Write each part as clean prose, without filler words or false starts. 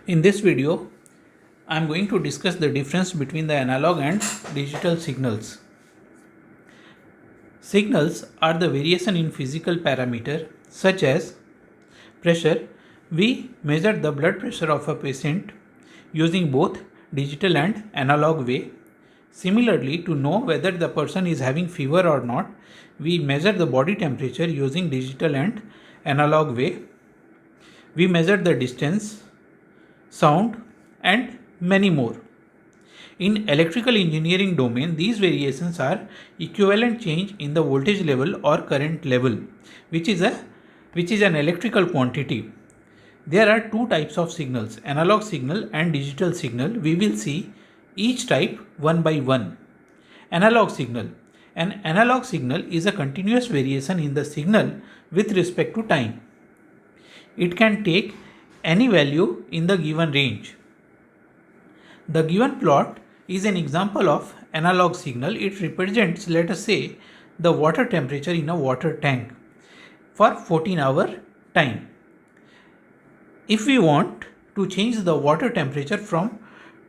In this video, I am going to discuss the difference between the analog and digital signals. Signals are the variation in physical parameter such as pressure. We measure the blood pressure of a patient using both digital and analog way. Similarly, to know whether the person is having fever or not, we measure the body temperature using digital and analog way. We measure the distance, sound, and many more. In electrical engineering domain, these variations are equivalent change in the voltage level or current level, which is an electrical quantity. There are two types of signals, analog signal and digital signal. We will see each type one by one. Analog signal. An analog signal is a continuous variation in the signal with respect to time. It can take any value in the given range. The given plot is an example of analog signal. It represents, let us say, the water temperature in a water tank for 14-hour time. If we want to change the water temperature from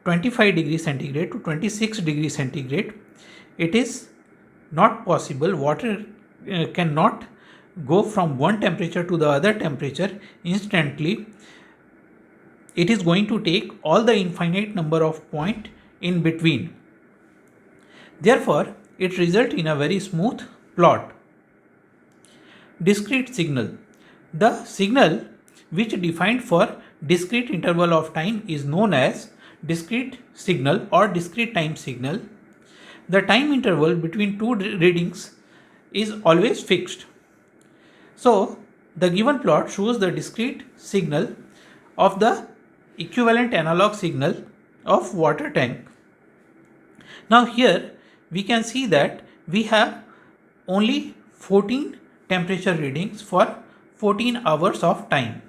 25 degrees centigrade to 26 degrees centigrade, it is not possible. Water cannot go from one temperature to the other temperature instantly. It is going to take all the infinite number of points in between. Therefore, it results in a very smooth plot. Discrete signal. The signal which defined for discrete interval of time is known as discrete signal or discrete time signal. The time interval between two readings is always fixed. So, the given plot shows the discrete signal of the equivalent analog signal of water tank. Now here we can see that we have only 14 temperature readings for 14 hours of time.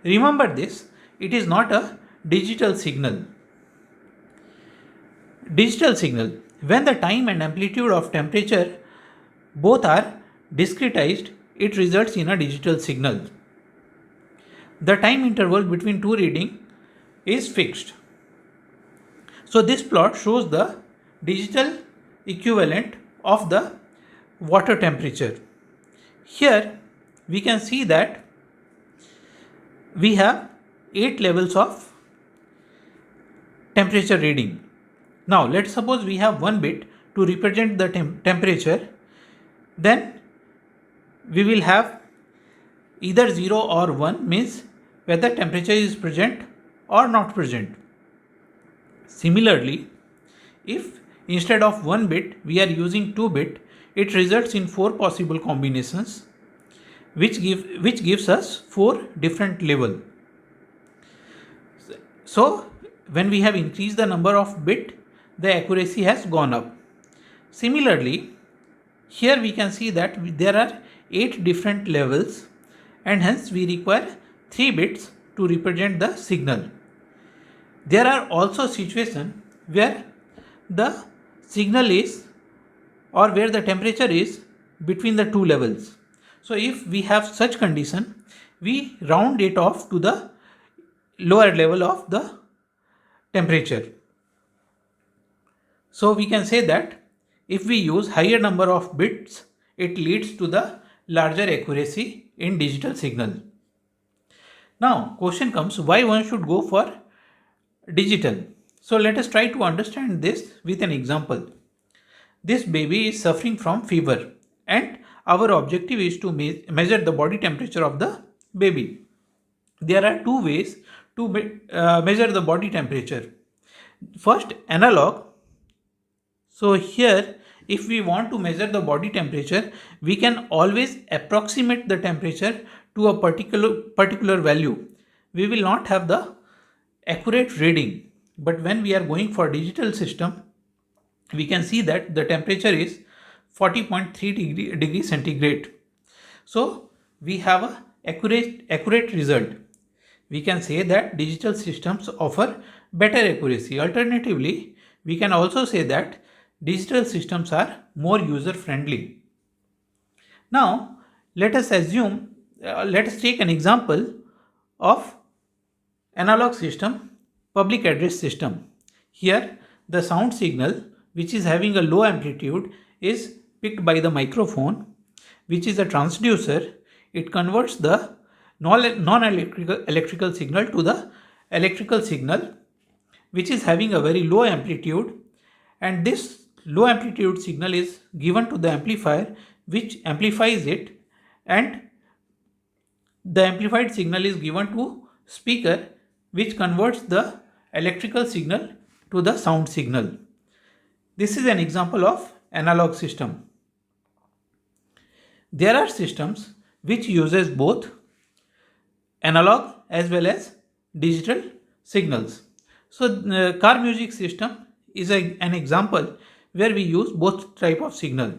Remember this, it is not a digital signal. Digital signal. When the time and amplitude of temperature both are discretized, it results in a digital signal. The time interval between two readings is fixed. So this plot shows the digital equivalent of the water temperature. Here we can see that we have 8 levels of temperature reading. Now let's suppose we have 1 bit to represent the temperature. Then we will have either 0 or 1, means whether temperature is present or not present. Similarly, if instead of 1 bit we are using 2 bit, it results in 4 possible combinations which gives us 4 different levels. So when we have increased the number of bit, the accuracy has gone up. Similarly, here we can see that there are 8 different levels and hence we require 3 bits to represent the signal. There are also situations where the signal is or where the temperature is between the two levels. So if we have such condition, we round it off to the lower level of the temperature. So we can say that if we use higher number of bits, it leads to the larger accuracy in digital signal. Now question comes, why one should go for digital? So let us try to understand this with an example. This baby is suffering from fever and our objective is to measure the body temperature of the baby. There are two ways to measure the body temperature. First, analog. So here if we want to measure the body temperature, we can always approximate the temperature to a particular value. We will not have the accurate reading, but when we are going for digital system, we can see that the temperature is 40.3 degree centigrade. So we have a accurate result. We can say that digital systems offer better accuracy. Alternatively, we can also say that digital systems are more user friendly. Now let us take an example of Analog system, public address system. Here, the sound signal, which is having a low amplitude, is picked by the microphone, which is a transducer. It converts the non-electrical signal to the electrical signal, which is having a very low amplitude, and this low amplitude signal is given to the amplifier, which amplifies it, and the amplified signal is given to speaker, which converts the electrical signal to the sound signal. This is an example of analog system. There are systems which uses both analog as well as digital signals. So car music system is an example where we use both type of signal.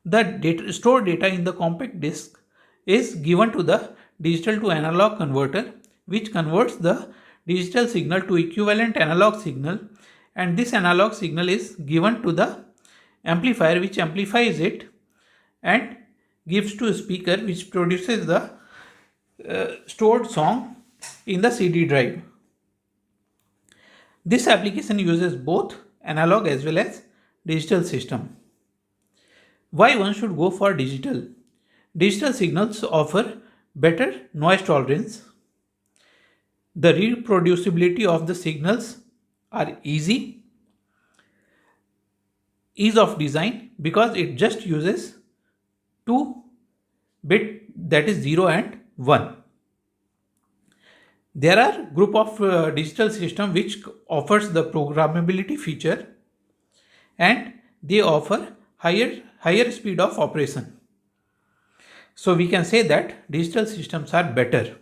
The stored data in the compact disc is given to the digital to analog converter, which converts the digital signal to equivalent analog signal, and this analog signal is given to the amplifier, which amplifies it and gives to a speaker, which produces the stored song in the CD drive. This application uses both analog as well as digital system. Why one should go for digital? Digital signals offer better noise tolerance. The reproducibility of the signals are easy. Ease of design, because it just uses 2 bit, that is 0 and 1. There are group of digital system which offers the programmability feature, and they offer higher speed of operation. So we can say that digital systems are better.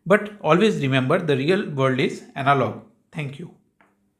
But always remember, the real world is analog. Thank you.